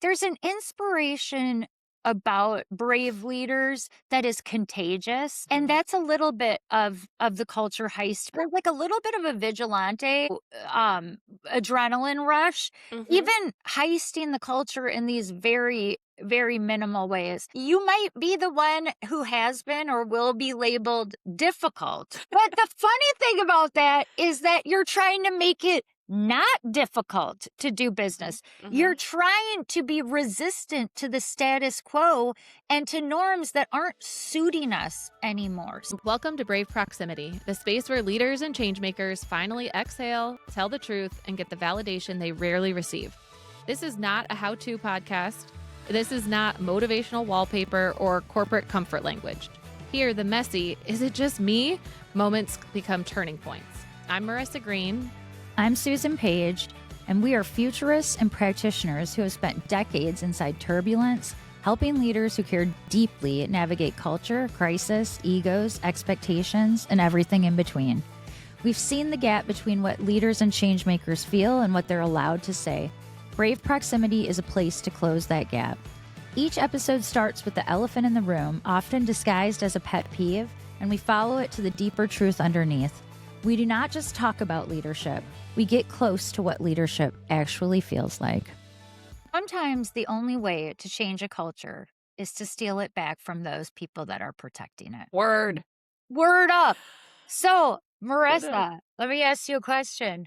there's an inspiration about brave leaders that is contagious, and that's a little bit of the culture heist, or like a little bit of a vigilante adrenaline rush, even heisting the culture in these very, very minimal ways. You might be the one who has been or will be labeled difficult. But the funny thing about that is that you're trying to make it not difficult to do business. You're trying to be resistant to the status quo and to norms that aren't suiting us anymore. Welcome to Brave Proximity, the space where leaders and changemakers finally exhale, tell the truth, and get the validation they rarely receive. This is not a how-to podcast. This is not motivational wallpaper or corporate comfort language. Here, the messy, is it just me? Moments become turning points. I'm Marissa Green. I'm Susan Page, and we are futurists and practitioners who have spent decades inside turbulence, helping leaders who care deeply navigate culture, crisis, egos, expectations, and everything in between. We've seen the gap between what leaders and changemakers feel and what they're allowed to say. Brave Proximity is a place to close that gap. Each episode starts with the elephant in the room, often disguised as a pet peeve, and we follow it to the deeper truth underneath. We do not just talk about leadership. We get close to what leadership actually feels like. Sometimes the only way to change a culture is to steal it back from those people that are protecting it. Word up. So, Marissa, let me ask you a question.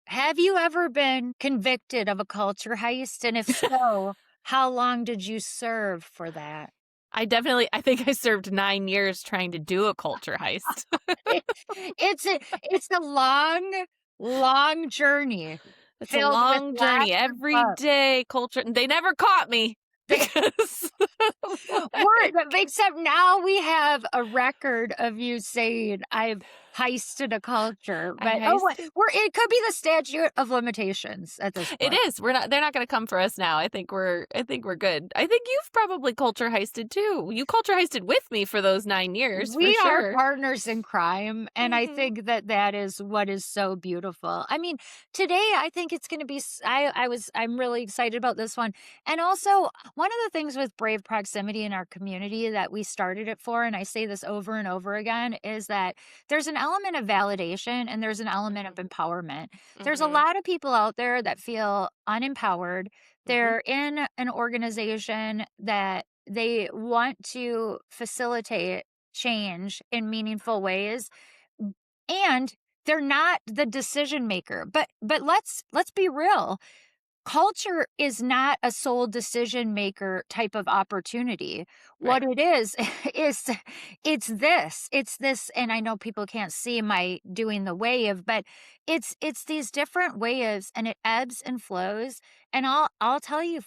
Have you ever been convicted of a culture heist? And if so, how long did you serve for that? I think I served 9 years trying to do a culture heist. It's a long journey. It's a long journey. Every day, culture. They never caught me because except now we have a record of you saying I've heisted a culture. But it could be the statute of limitations at this point. It is. They're not going to come for us now. I think we're good. I think you've probably culture heisted too. You culture heisted with me for those 9 years. We for are sure. partners in crime, and I think that is what is so beautiful. I mean, today I think it's going to be. I'm really excited about this one, and also one of the things with Brave Proximity in our community that we started it for, and I say this over and over again, is that there's an element of validation and there's an element of empowerment. There's a lot of people out there that feel unempowered. They're in an organization that they want to facilitate change in meaningful ways, and they're not the decision maker. But let's be real. Culture is not a sole decision maker type of opportunity. Right. What it is it's this, and I know people can't see my doing the wave, but it's these different waves, and it ebbs and flows. And I'll tell you,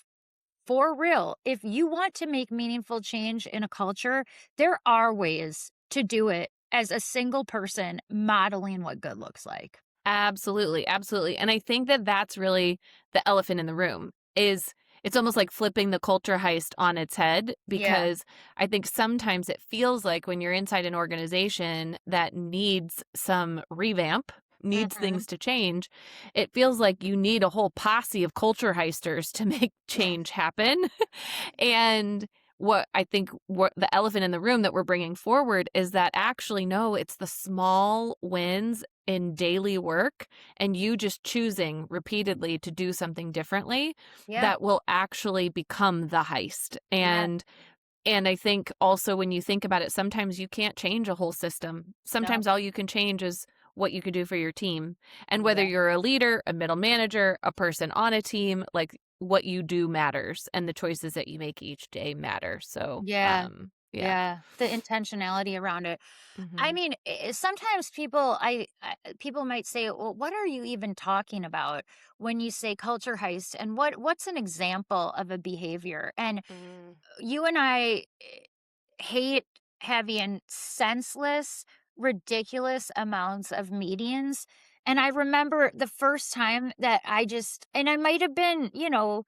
for real, if you want to make meaningful change in a culture, there are ways to do it as a single person modeling what good looks like. Absolutely. Absolutely. And I think that that's really the elephant in the room. It's almost like flipping the culture heist on its head, because I think sometimes it feels like when you're inside an organization that needs some revamp, needs things to change, it feels like you need a whole posse of culture heisters to make change happen. And what the elephant in the room that we're bringing forward is that actually, no, it's the small wins in daily work and you just choosing repeatedly to do something differently that will actually become the heist. And I think also when you think about it, sometimes you can't change a whole system. Sometimes all you can change is what you can do for your team. And whether you're a leader, a middle manager, a person on a team, like what you do matters and the choices that you make each day matter. So the intentionality around it. I mean, sometimes people might say, well, what are you even talking about when you say culture heist, and what's an example of a behavior? And you and I hate having senseless, ridiculous amounts of meetings. And I remember the first time that and I might have been, I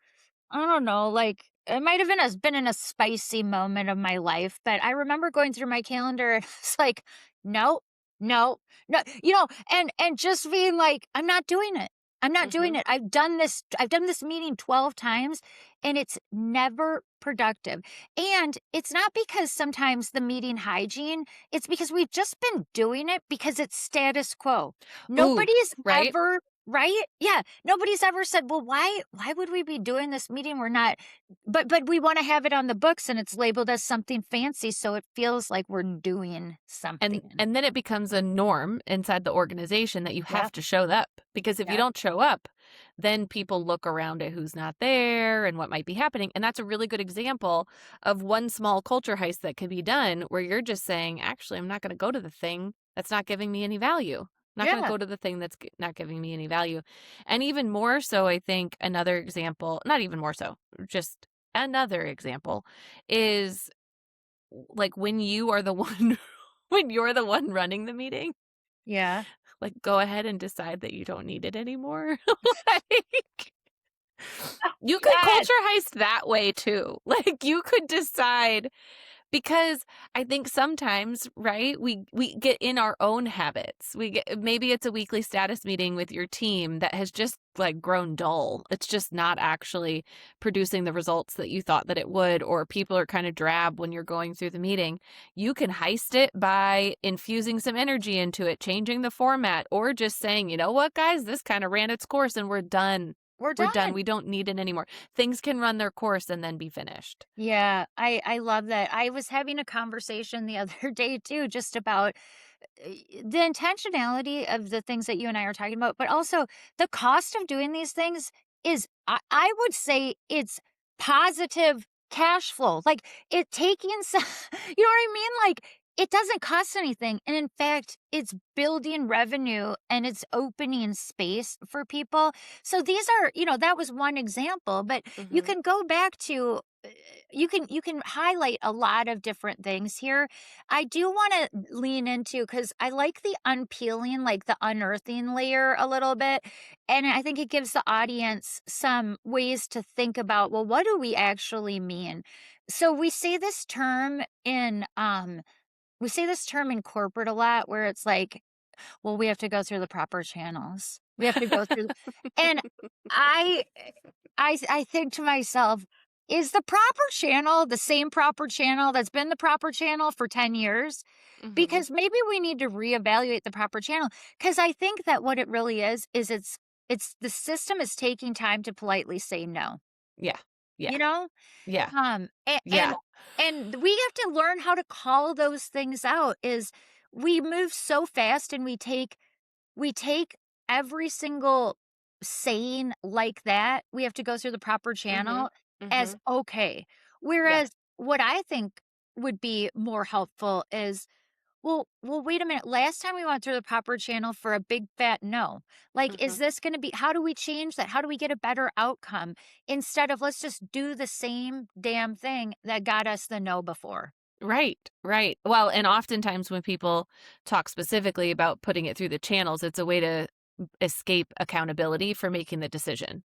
don't know, like it might have been in a spicy moment of my life, but I remember going through my calendar and it's like, no, and just being like, I'm not doing it. I'm not doing it. I've done this meeting 12 times. and it's never productive. And it's not because sometimes the meeting hygiene, it's because we've just been doing it because it's status quo. Ooh, Nobody's right? ever right? Yeah, nobody's ever said, "Well, why would we be doing this meeting? We're not." But we want to have it on the books and it's labeled as something fancy so it feels like we're doing something. And then it becomes a norm inside the organization that you Yeah, have to show up, because if you yeah, don't show up, then people look around at who's not there and what might be happening. And that's a really good example of one small culture heist that could be done where you're just saying, actually, I'm not going to go to the thing that's not giving me any value. I'm not going to yeah, go to the thing that's not giving me any value. And even more so, I think another example, not even more so, just another example is like when you are the one when you're the one running the meeting, yeah. like, go ahead and decide that you don't need it anymore. Like, you could Yes. culture heist that way too. Like, you could decide, because I think sometimes, right, we get in our own habits. We get, maybe it's a weekly status meeting with your team that has just like grown dull. It's just not actually producing the results that you thought that it would, or people are kind of drab when you're going through the meeting. You can heist it by infusing some energy into it, changing the format, or just saying, you know what, guys, this kind of ran its course and we're done. We're We're done. done. We don't need it anymore. Things can run their course and then be finished. Yeah, I love that. I was having a conversation the other day too, just about the intentionality of the things that you and I are talking about, but also the cost of doing these things is, I would say, it's positive cash flow. Like it taking some, you know what I mean? Like it doesn't cost anything. And in fact, it's building revenue and it's opening space for people. So these are, that was one example, but you Hmm. can go back to, you can highlight a lot of different things here. I do want to lean into because I like the unpeeling, like the unearthing layer a little bit. And I think it gives the audience some ways to think about, well, what do we actually mean? So we say this term in corporate a lot where it's like, well, we have to go through the proper channels. We have to go through, and I I think to myself, is the proper channel the same proper channel that's been the proper channel for 10 years? Hmm. Because maybe we need to reevaluate the proper channel. Because I think that what it really is it's the system is taking time to politely say no, Yeah. you Yeah. know? Yeah. Um, a- Yeah. and and we have to learn how to call those things out. Is we move so fast and we take every single saying like that, we have to go through the proper Mhm. channel as Mhm. okay. Yeah. Whereas what I think would be more helpful is, well, wait a minute. Last time we went through the proper channel for a big fat no. Like, is Mhm. this going to be, how do we change that? How do we get a better outcome instead of let's just do the same damn thing that got us the no before? Right, right. Well, and oftentimes when people talk specifically about putting it through the channels, it's a way to escape accountability for making the decision.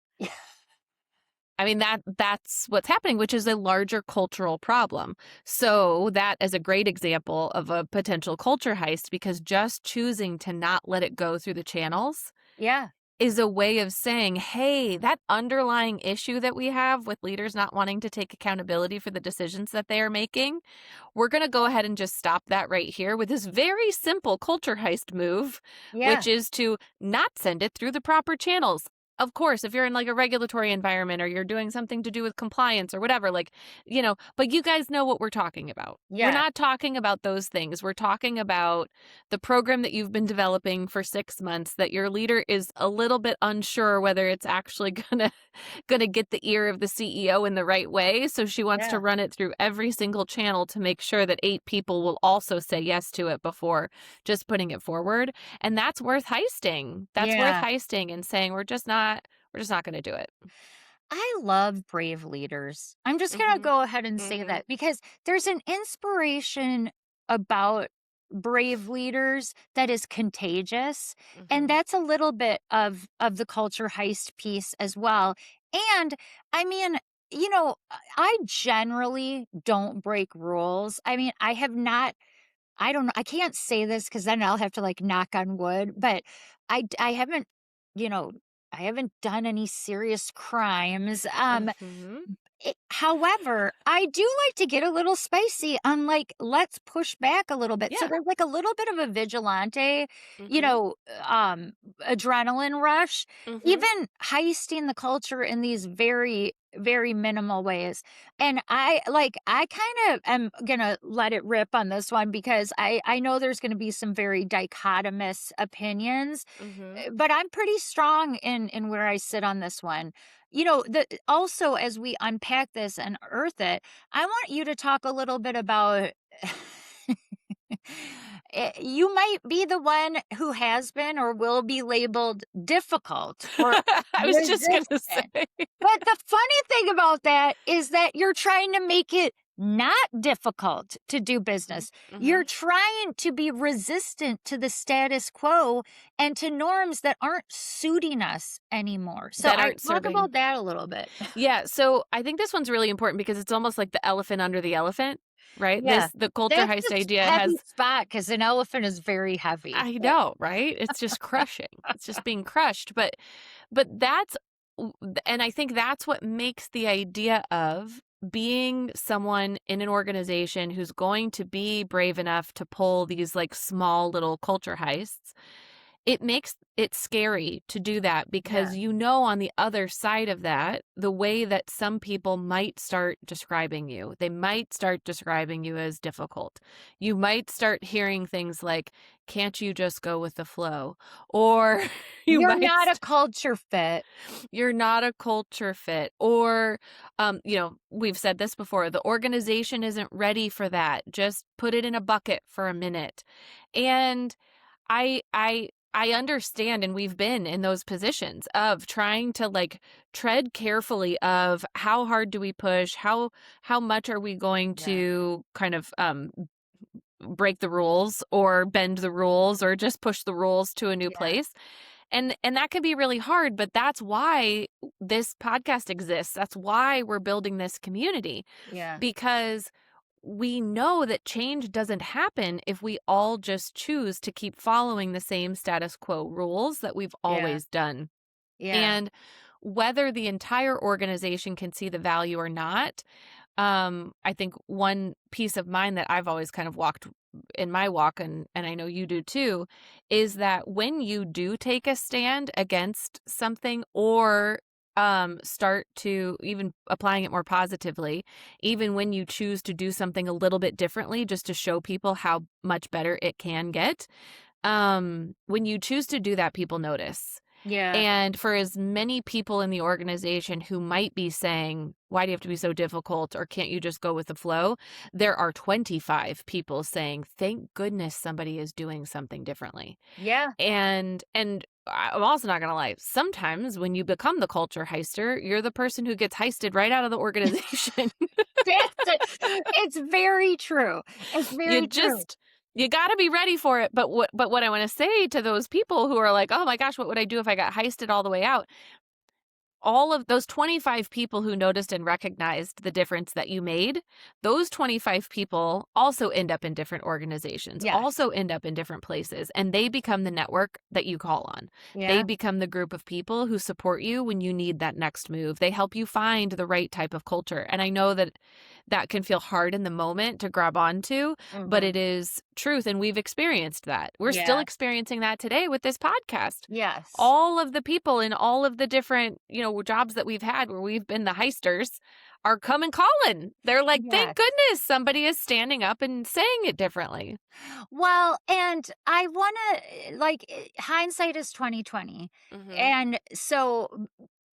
I mean, that's what's happening, which is a larger cultural problem. So that is a great example of a potential culture heist, because just choosing to not let it go through the channels Yeah. is a way of saying, hey, that underlying issue that we have with leaders not wanting to take accountability for the decisions that they are making, we're going to go ahead and just stop that right here with this very simple culture heist move, Yeah. which is to not send it through the proper channels. Of course, if you're in like a regulatory environment or you're doing something to do with compliance or whatever, like, but you guys know what we're talking about. We're Yeah. not talking about those things. We're talking about the program that you've been developing for 6 months that your leader is a little bit unsure whether it's actually gonna get the ear of the CEO in the right way. So she wants to Yeah. run it through every single channel to make sure that 8 people will also say yes to it before just putting it forward. And that's worth heisting. That's worth Yeah. heisting and saying we're just not gonna do it. I love brave leaders. I'm just going to Mhm. go ahead and say Mhm. that because there's an inspiration about brave leaders that is contagious, and Mhm. that's a little bit of the culture heist piece as well. And I mean, I generally don't break rules. I mean, I don't know, I can't say this cuz then I'll have to like knock on wood, but I haven't, you know, I haven't done any serious crimes. Mhm. However, I do like to get a little spicy on like, let's push back a little bit. So Yeah. there's like a little bit of a vigilante, you Mhm. know, um, adrenaline rush, Mhm. even heisting the culture in these very, very minimal ways. And I kind of am gonna let it rip on this one because I know there's gonna be some very dichotomous opinions, Mhm. but I'm pretty strong in where I sit on this one. You know, the also as we unpack this and earth it, I want you to talk a little bit about you might be the one who has been or will be labeled difficult or I was just gonna resistant. say. But the funny thing about that is that you're trying to make it not difficult to do Mhm. business. You're Mhm. trying to be resistant to the status quo and to norms that aren't suiting us anymore. So That I aren't talk serving. about that a little bit. Yeah, so I think this one's really important because it's almost like the elephant under the elephant, right? Yeah. The culture That's heist a idea heavy has. spot because an elephant is very heavy. I know, right? It's just crushing. It's just being crushed, but that's and I think that's what makes the idea of being someone in an organization who's going to be brave enough to pull these like small little culture heists. It makes it scary to do that Yeah. because you know on the other side of that, the way that some people might start describing you. They might start describing you as difficult. You might start hearing things like, "Can't you just go with the flow?" Or you You're might not a culture fit. you're not a culture fit. Or we've said this before, the organization isn't ready for that. Just put it in a bucket for a minute. And I understand, and we've been in those positions of trying to like tread carefully of how hard do we push, how much are we going Yeah. to kind of break the rules or bend the rules or just push the rules to a new Yeah. place. And that can be really hard, but that's why this podcast exists. That's why we're building this community, Yeah. because we know that change doesn't happen if we all just choose to keep following the same status quo rules that we've Yeah. always done. Yeah. And whether the entire organization can see the value or not, I think one piece of mind that I've always kind of walked in my walk, and I know you do too, is that when you do take a stand against something or start to even applying it more positively, even when you choose to do something a little bit differently just to show people how much better it can get, when you choose to do that, people notice. Yeah. And for as many people in the organization who might be saying, "Why do you have to be so difficult?" or "Can't you just go with the flow?" there are 25 people saying, "Thank goodness somebody is doing something differently." Yeah. And I'm also not gonna lie, sometimes when you become the culture heister, you're the person who gets heisted right out of the organization. It's very true. It's You very true. just you gotta be ready for it. But what I wanna say to those people who are like, "Oh my gosh, what would I do if I got heisted all the way out?" All of those 25 people who noticed and recognized the difference that you made, those 25 people also end up in different organizations, Yes. also end up in different places, and they become the network that you call on. They Yeah. become the group of people who support you when you need that next move. They help you find the right type of culture. And I know that that can feel hard in the moment to grab onto, but Mhm. it is truth. And we've experienced that. We're still Yes. experiencing that today with this podcast. Yes. All of the people in all of the different, jobs that we've had where we've been the heisters are coming calling. They're like, "Thank Yes. goodness somebody is standing up and saying it differently." Well, and I wanna like, hindsight is 2020. Mhm. And so,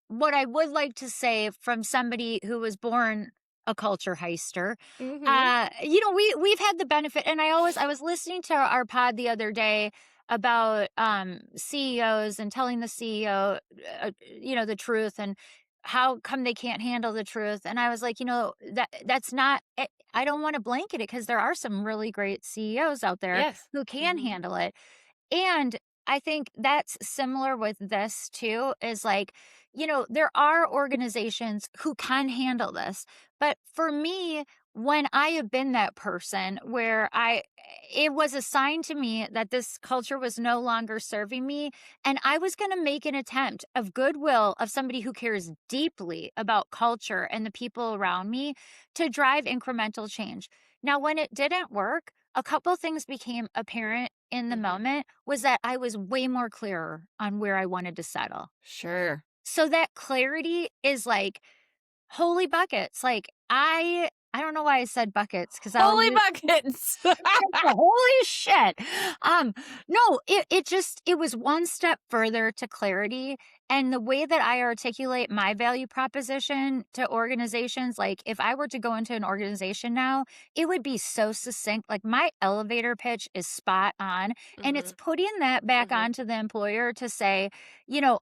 what I would like to say from somebody who was born a culture heister, Mhm. we've had the benefit, and I was listening to our pod the other day about, CEOs and telling the CEO, the truth and how come they can't handle the truth, and I was like, that's not I don't wanna blanket it because there are some really great CEOs out there Yes. who can Mhm. handle it. And I think that's similar with this too, is like, there are organizations who can handle this. But for me, when I have been that person where it was assigned to me that this culture was no longer serving me, and I was going to make an attempt of goodwill of somebody who cares deeply about culture and the people around me to drive incremental change. Now, when it didn't work, a couple things became apparent in the Mhm. moment was that I was way more clearer on where I wanted to settle. Sure. So that clarity is like holy buckets. Like I don't know why I said buckets because I'll Holy use buckets. holy shit. Um, no, it was one step further to clarity. And the way that I articulate my value proposition to organizations, like if I were to go into an organization now, it would be so succinct. Like my elevator pitch is spot on. And it's Mhm. putting that back Mhm. onto the employer to say,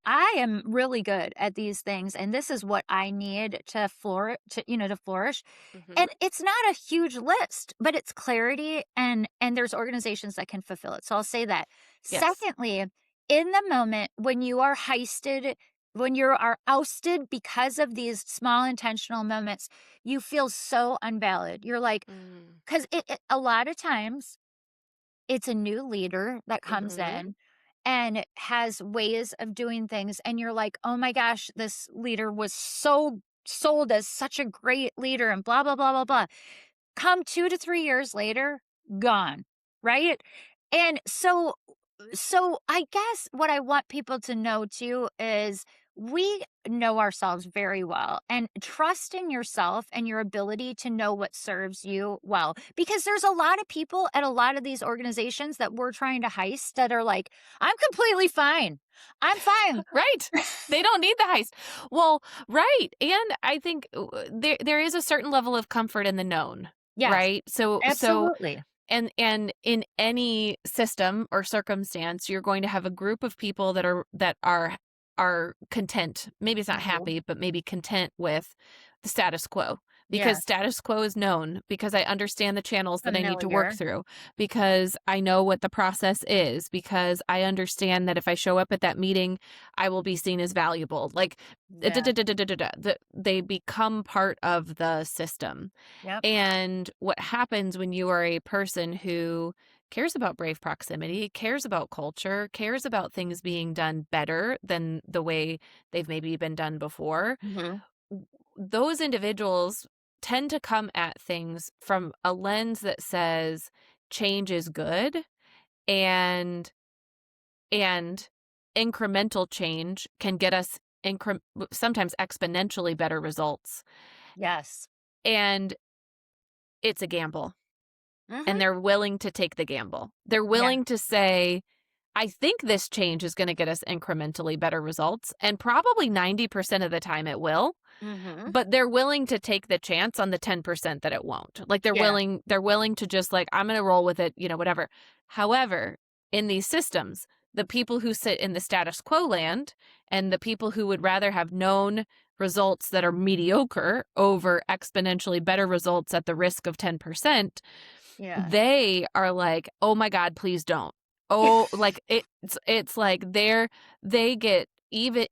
I am really good at these things, and this is what I need to flourish. Mhm. And it's not a huge list, but it's clarity and there's organizations that can fulfill it. So I'll say that. Yes. Secondly, in the moment when you are heisted, when you are ousted because of these small intentional moments, you feel so unvalid. You're like, Mm. because a lot of times it's a new leader that comes Mhm. in and has ways of doing things, and you're like, "Oh my gosh, this leader was so sold as such a great leader and blah blah blah blah blah." Come 2 to 3 years later, gone, right? And so I guess what I want people to know too is we know ourselves very well, and trust in yourself and your ability to know what serves you well. Because there's a lot of people at a lot of these organizations that we're trying to heist that are like, I'm completely fine. I'm fine. Right. They don't need the heist. Well, right. And I think there is a certain level of comfort in the known, Yes, right? So absolutely. and in any system or circumstance, you're going to have a group of people that are content. Maybe it's not Mhm. happy, but maybe content with the status quo. Because Yes, status quo is known, because I understand the channels that I need to work familiar. through, because I know what the process is, because I understand that if I show up at that meeting, I will be seen as valuable. Like, Yeah. they become part of the system. Yep. And what happens when you are a person who cares about brave proximity, cares about culture, cares about things being done better than the way they've maybe been done before, Mhm. those individuals tend to come at things from a lens that says change is good, and and incremental change can get us sometimes exponentially better results. Yes. And it's a gamble. Mhm. And they're willing to take the gamble. They're Yeah. willing to say, I think this change is going to get us incrementally better results. And probably 90% of the time it will, Mhm. but they're willing to take the chance on the 10% that it won't. Like Yeah. they're willing to just like, I'm going to roll with it, whatever. However, in these systems, the people who sit in the status quo land and the people who would rather have known results that are mediocre over exponentially better results at the risk of 10%, Yeah. they are like, "Oh my god, please don't." Oh, like it's like they get even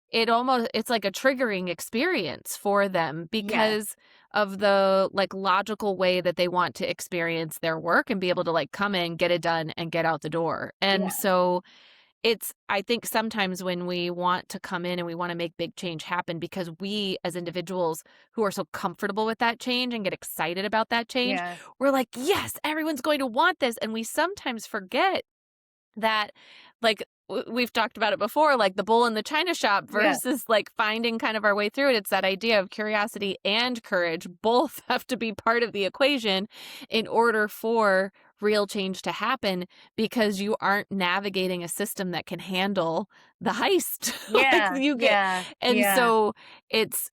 it almost it's like a triggering experience for them Yes. because of the like logical way that they want to experience their work and be able to like come in, get it done and get out the door. And Yeah. so I think sometimes when we want to come in and we want to make big change happen because we as individuals who are so comfortable with that change and get excited about that change, Yeah. we're like, yes, everyone's going to want this. And we sometimes forget that, like, we've talked about it before, like the bull in the china shop Yeah. versus like finding kind of our way through it. It's that idea of curiosity and courage. Both have to be part of the equation in order for real change to happen, because you aren't navigating a system that can handle the heist. Like Yeah. you get, Yeah. and Yeah. so it's,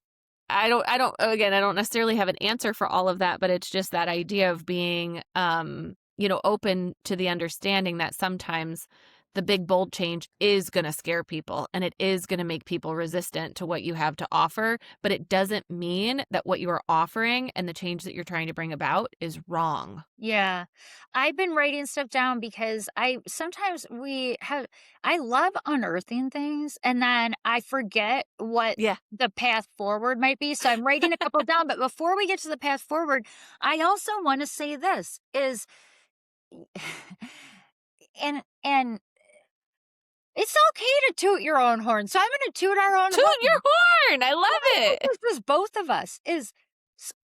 again, I don't necessarily have an answer for all of that, but it's just that idea of being, open to the understanding that sometimes the big bold change is going to scare people and it is going to make people resistant to what you have to offer, but it doesn't mean that what you are offering and the change that you're trying to bring about is wrong. Yeah. I've been writing stuff down because I love unearthing things and then I forget what Yeah. the path forward might be. So I'm writing a couple down, but before we get to the path forward, I also want to say this is and it's okay to toot your own horn. So I'm going to toot our own Toot your horn. horn. I love it. This is both of us is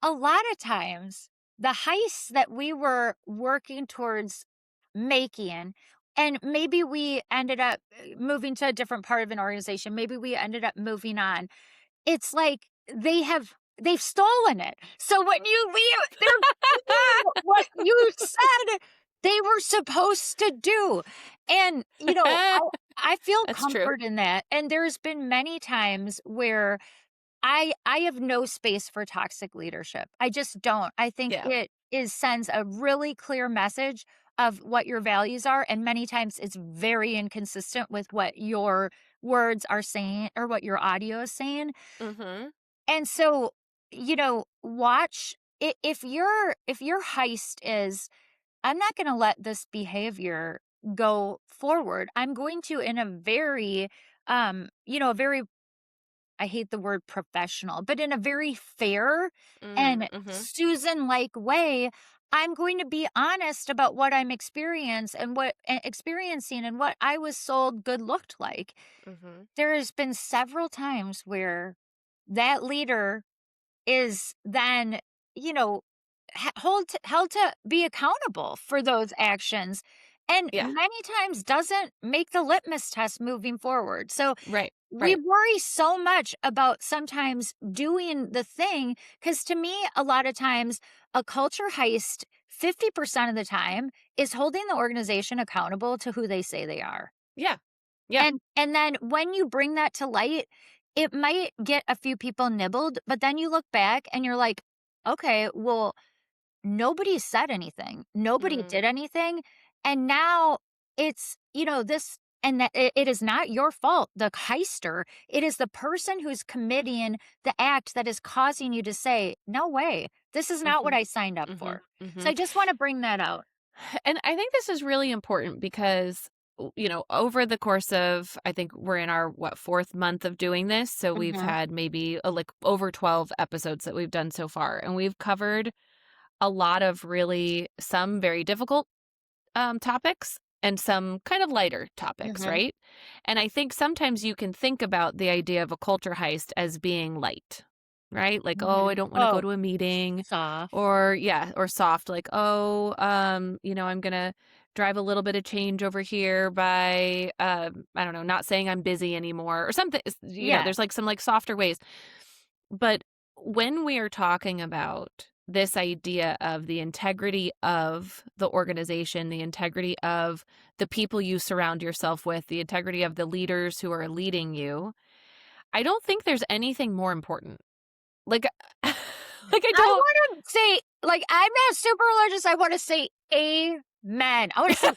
a lot of times the heists that we were working towards making, and maybe we ended up moving to a different part of an organization, maybe we ended up moving on, it's like they've stolen it. So when you leave, they're doing what you said they were supposed to do. And I feel That's true. comfort in that. And there's been many times where I have no space for toxic leadership. I just don't. I think Yeah. it is sends a really clear message of what your values are, and many times it's very inconsistent with what your words are saying or what your audio is saying. Mhm. And so, watch if your heist is I'm not going to let this behavior go forward. I'm going to in a very a very I hate the word professional, but in a very fair and Mhm. Susan-like way, I'm going to be honest about what I'm experiencing and what I was sold good looked like. Mhm. There has been several times where that leader is then, you know, held to be accountable for those actions and Yeah. many times doesn't make the litmus test moving forward. So Right. we Right. worry so much about sometimes doing the thing because to me, a lot of times, a culture heist, 50% of the time, is holding the organization accountable to who they say they are. Yeah. Yeah. And then when you bring that to light, it might get a few people nibbled, but then you look back and you're like, okay, well, nobody said anything. Nobody Mhm. did anything. And now it's, this and that it is not your fault, the heister. It is the person who's committing the act that is causing you to say, no way, this is not what Mhm. I signed up Mhm. for. So Mhm. I just want to bring that out. And I think this is really important because over the course of I think we're in our fourth month of doing this, so we've Hmm. had maybe like over 12 episodes that we've done so far and we've covered a lot of really some very difficult topics and some kind of lighter topics, Hmm. right? And I think sometimes you can think about the idea of a culture heist as being light, right? Like, oh, I Hmm. don't want to go Oh, to a meeting, soft. or yeah, or soft, like, oh, I'm gonna drive a little bit of change over here by, I don't know, not saying I'm busy anymore or something. Yeah. There's like some like softer ways, but when we are talking about this idea of the integrity of the organization, the integrity of the people you surround yourself with, the integrity of the leaders who are leading you, I don't think there's anything more important. Like, like I I don't. want to say, like, I'm not super religious. I want to say amen. I want to say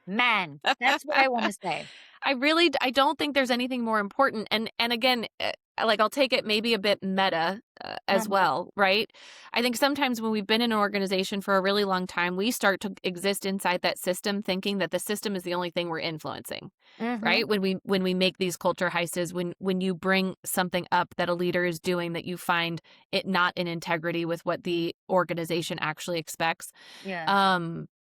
amen. That's what I want to say. I don't think there's anything more important. And again, like I'll take it maybe a bit meta as Uh-huh. well, right? I think sometimes when we've been in an organization for a really long time, we start to exist inside that system, thinking that the system is the only thing we're influencing, Mhm. right? When we make these culture heists, when you bring something up that a leader is doing that you find it not in integrity with what the organization actually expects, Yeah.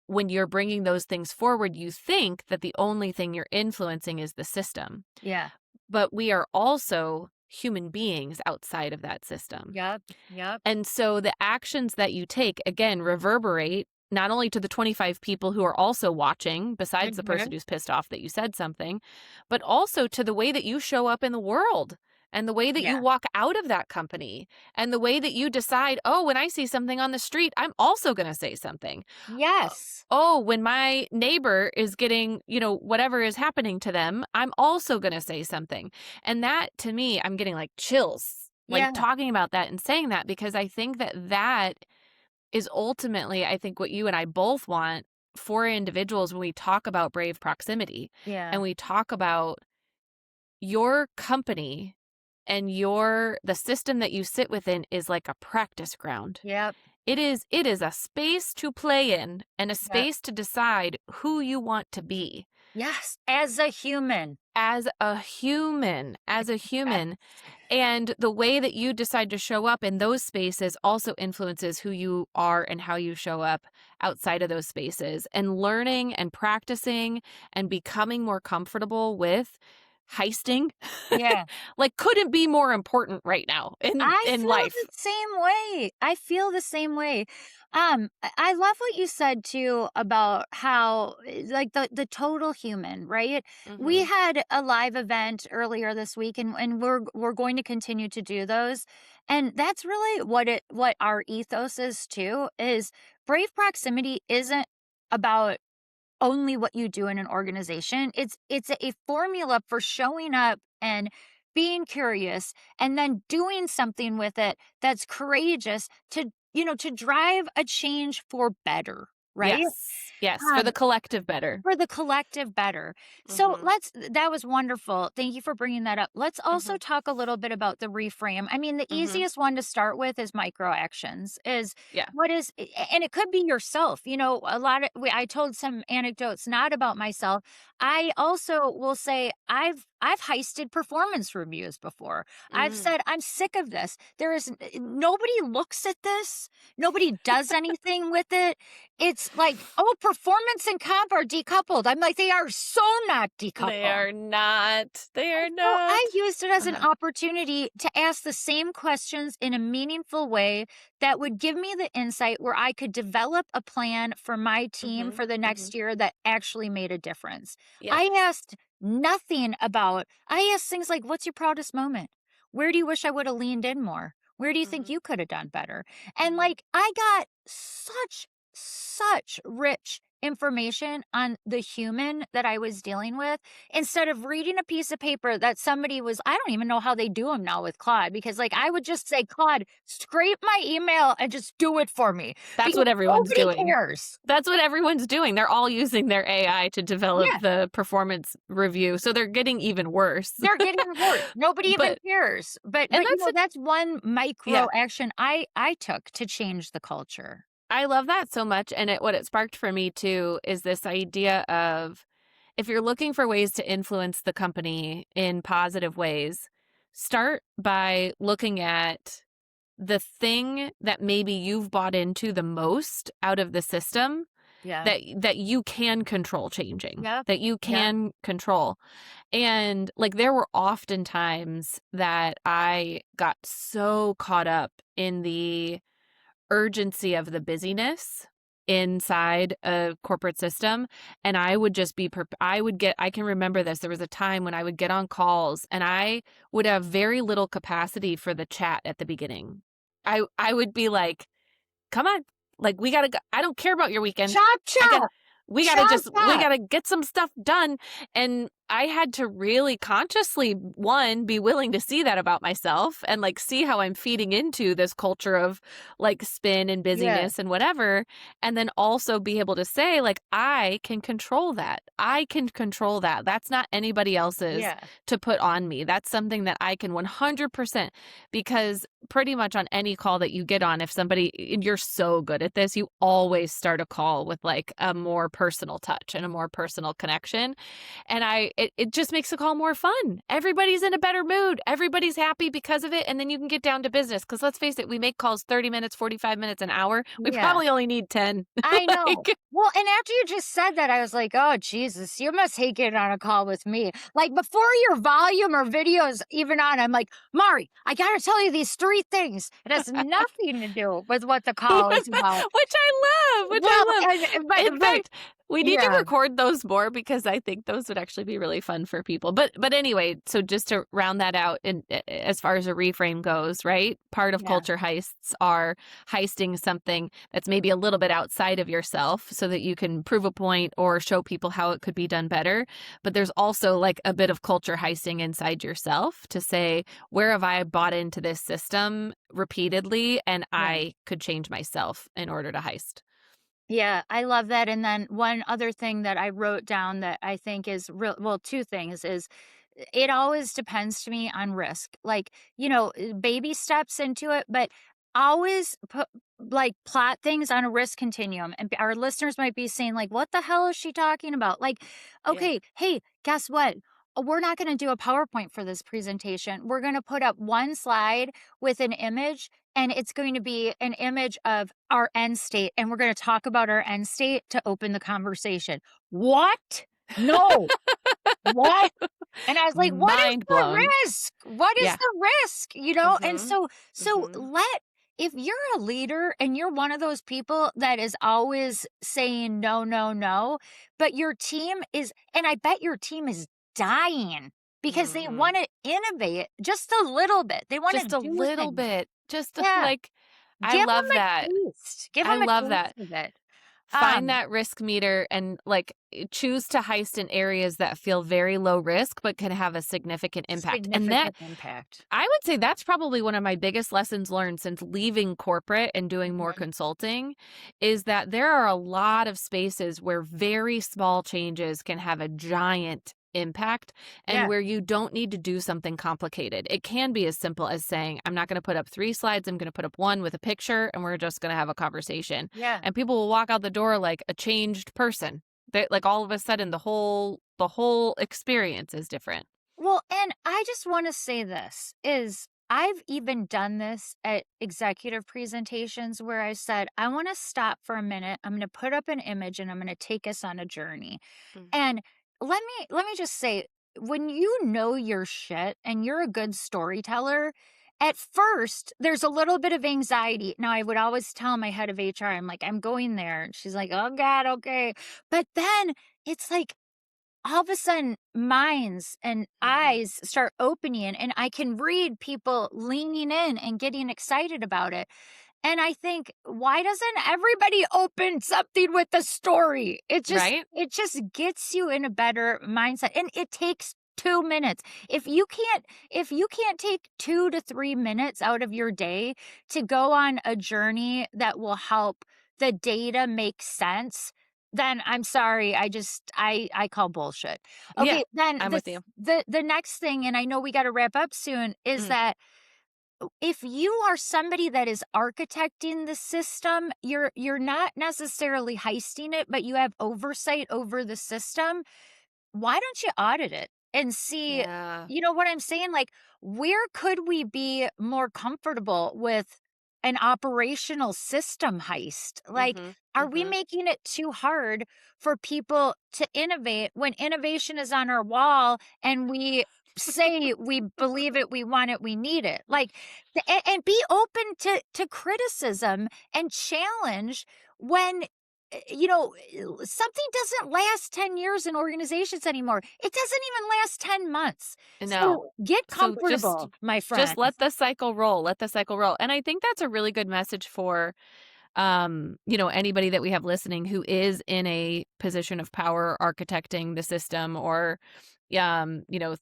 when you're bringing those things forward, you think that the only thing you're influencing is the system. Yeah. But we are also human beings outside of that system. Yep. Yep. And so the actions that you take, again, reverberate not only to the 25 people who are also watching, besides the person Mhm. who's pissed off that you said something, but also to the way that you show up in the world and the way that you Yeah. walk out of that company and the way that you decide, oh, when I see something on the street, I'm also going to say something. Yes. Oh, when my neighbor is getting, whatever is happening to them, I'm also going to say something. And that to me, I'm getting like chills, like Yeah. talking about that and saying that, because I think that that is ultimately, I think, what you and I both want for individuals, when we talk about brave proximity Yeah. and we talk about your company and the system that you sit within is like a practice ground. Yep. It is a space to play in and a Yep. space to decide who you want to be Yes. As a human. as a human, as a Yes. human. And the way that you decide to show up in those spaces also influences who you are and how you show up outside of those spaces. And learning and practicing and becoming more comfortable with heisting Yeah. like couldn't be more important right now I in feel the life. same way. I feel the same way. I love what you said too about how like the total human, right? We Mhm. had a live event earlier this week and we're going to continue to do those. And that's really what our ethos is too, is brave proximity isn't about only what you do in an organization. It's a formula for showing up and being curious and then doing something with it that's courageous to, to drive a change for better, right? Yes. Yes, for Um the collective better. for the collective better. So Mhm. that was wonderful. Thank you for bringing that up. Let's also Mhm. talk a little bit about the reframe. I mean, the Mhm. easiest one to start with is micro actions, is Yeah. what is, and it could be yourself. A lot of, I told some anecdotes, not about myself. I also will say I've heisted performance reviews before. I've Mm. said, I'm sick of this. There is nobody looks at this. Nobody does anything with it. It's like, oh, performance and comp are decoupled. I'm like, they are so not They decoupled. are not. They are So not. I used it as an Uh-huh. opportunity to ask the same questions in a meaningful way that would give me the insight where I could develop a plan for my team Mhm. for the Mhm. next year that actually made a difference. Yes. I asked I asked things like, what's your proudest moment? Where do you wish I would have leaned in more? Where do you think Mhm. you could have done better? And Mhm. like, I got such rich information on the human that I was dealing with, instead of reading a piece of paper that somebody was, I don't even know how they do them now with Claude, because like I would just say, Claude, scrape my email and just do it for me, That's because what everyone's nobody doing. cares. That's what everyone's doing. They're all using their AI to develop Yeah, the performance review, so they're getting even worse. they're getting worse. Nobody even But cares. But and that's a that's one yeah. micro action I took to change the culture. I love that so much, and what it sparked for me too is this idea of, if you're looking for ways to influence the company in positive ways, start by looking at the thing that maybe you've bought into the most out of the system Yeah. that you can control changing, Yep. that you Yep. can control. And like there were often times that I got so caught up in the urgency of the busyness inside a corporate system, and I would just be I can remember this. There was a time when I would get on calls and I would have very little capacity for the chat at the beginning. I would be like, "Come on. Like we got to go. I don't care about your weekend. Chop I got chop. just Chop we chop. got to get some stuff done." And I had to really consciously, one, be willing to see that about myself and like see how I'm feeding into this culture of like spin and Yeah. busyness and whatever. And then also be able to say, like, I can control that. I can control that. That's not anybody else's Yeah. to put on me. That's something that I can 100%, because pretty much on any call that you get on, if somebody, and you're so good at this, you always start a call with like a more personal touch and a more personal connection. And it just makes the call more fun. Everybody's in a better mood. Everybody's happy because of it. And then you can get down to business. Because let's face it, we make calls 30 minutes, 45 minutes, an hour. We Yeah. probably only need 10. I know. Like, Well, and after you just said that, I was like, "Oh, Jesus, you must hate getting on a call with me." Like, before your volume or videos even on, I'm like, "Mari, I gotta tell you these 3 things." It has nothing to do with what the call is about. which I love, which Well, I love. In but fact, we need to yeah, record those more because I think those would actually be really fun for people. But anyway, so just to round that out, and as far as a reframe goes, right? Part of yeah, culture heists are heisting something that's maybe a little bit outside of yourself so that you can prove a point or show people how it could be done better. But there's also like a bit of culture heisting inside yourself to say, where have I bought into this system repeatedly and yeah. I could change myself in order to heist? Yeah, I love that. And then one other thing that I wrote down that I think is real, well, two things is it always depends to me on risk. Like, baby steps into it, but always put like plot things on a risk continuum. And our listeners might be saying, like, what the hell is she talking about? Like, Yeah. okay, hey, guess what? We're not going to do a PowerPoint for this presentation. We're going to put up one slide with an image, and it's going to be an image of our end state, and we're going to talk about our end state to open the conversation. What? No. What? And I was like, "What is Mind the blown. risk? What is Yeah. the risk?" And Mhm. so Mhm. let if you're a leader and you're one of those people that is always saying no, no, no, but your team is, and I bet your team is dying because they Mhm. wanna innovate just a little bit. They wanna Just a do little things. bit. Just Yeah. like I Give love them a that. taste. Give I them a love taste that. of it. Find Um, that risk meter and like choose to heist in areas that feel very low risk but can have a significant impact. And that Significant impact. I would say that's probably one of my biggest lessons learned since leaving corporate and doing more Mhm. consulting is that there are a lot of spaces where very small changes can have a giant impact and Yeah, where you don't need to do something complicated. It can be as simple as saying, I'm not going to put up 3 slides, I'm going to put up one with a picture and we're just going to have a conversation. yeah. And people will walk out the door like a changed person. They, like all of a sudden the whole experience is different. Well, and I just want to say this is I've even done this at executive presentations where I said, I want to stop for a minute. I'm going to put up an image and I'm going to take us on a journey. Mm. And let me just say, when you know your shit and you're a good storyteller, at first there's a little bit of anxiety. Now I would always tell my head of HR, I'm like, I'm going there. And she's like, oh God, okay. But then it's like all of a sudden minds and Mhm. eyes start opening and I can read people leaning in and getting excited about it. And I think, why doesn't everybody open something with a story? Right? It just gets you in a better mindset. And it takes 2 minutes. If you can't take 2 to 3 minutes out of your day to go on a journey that will help the data make sense, then I'm sorry. I call bullshit. Yeah, Okay, then I'm with you. the next thing, and I know we got to wrap up soon, is Mm. that if you are somebody that is architecting the system, you're not necessarily heisting it, but you have oversight over the system. Why don't you audit it and see, Yeah. you know what I'm saying? Like, where could we be more comfortable with an operational system heist? Like, Mhm. are we Mhm. making it too hard for people to innovate when innovation is on our wall and we say we believe it, we want it, we need it? Like, and be open to criticism and challenge when something doesn't last 10 years in organizations anymore. It doesn't even last 10 months. No. So get So comfortable, my just friend. let the cycle roll. Let the cycle roll. And I think that's a really good message for anybody that we have listening who is in a position of power architecting the system or um, you know,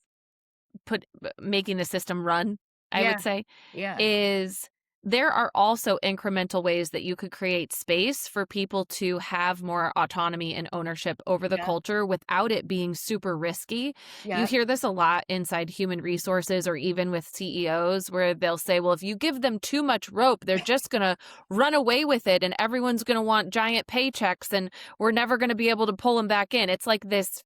making the system run, I would Yeah, say, yeah, is there are also incremental ways that you could create space for people to have more autonomy and ownership over the yeah, culture without it being super risky. You yeah, hear this a lot inside human resources or even with CEOs where they'll say, well, if you give them too much rope, they're just going to run away with it and everyone's going to want giant paychecks and we're never going to be able to pull them back in. It's like this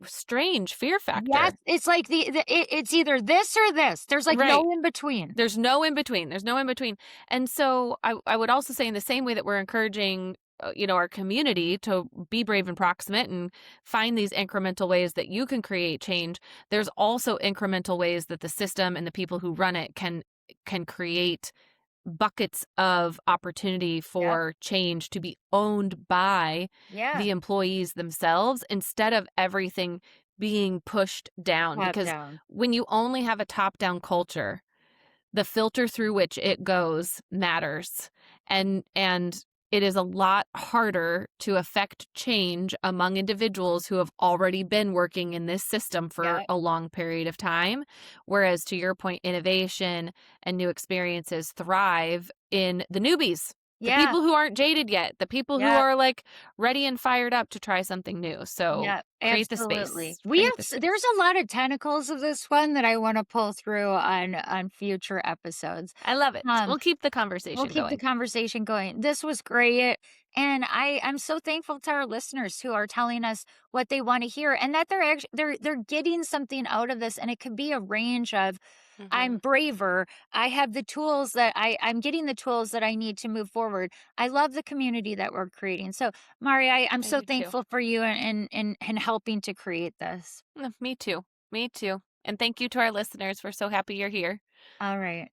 strange fear yes. factor. It's like it's either this or this. There's like Right. no in between. There's no in between. There's no in between. And so I would also say in the same way that we're encouraging our community to be brave and proximate and find these incremental ways that you can create change, there's also incremental ways that the system and the people who run it can create buckets of opportunity Yeah, for change to be owned by yeah. the employees themselves instead of everything being pushed down Top because down. when you only have a top down culture, the filter through which it goes matters. And it is a lot harder to affect change among individuals who have already been working in this system for Yeah, a long period of time. Whereas to your point, innovation and new experiences thrive in the newbies. The Yeah. people who aren't jaded yet, the people who Yeah. are like ready and fired up to try something new. So Yeah, create the absolutely. space. We have Create the there's space. a lot of tentacles of this one that I want to pull through on future episodes. I love it. Um, We'll keep the we'll conversation keep the going. conversation going. This was great, and I'm so thankful to our listeners who are telling us what they want to hear, and that they're getting something out of this, and it could be a range of I'm Hmm. braver. I have the tools that I'm getting the tools that I need to move forward. I love the community that we're creating. So, Mari, I'm I so do too. thankful for you and helping to create this. Me too. Me too. And thank you to our listeners. We're so happy you're here. All right.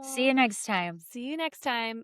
See Aw. you next time. See you next time.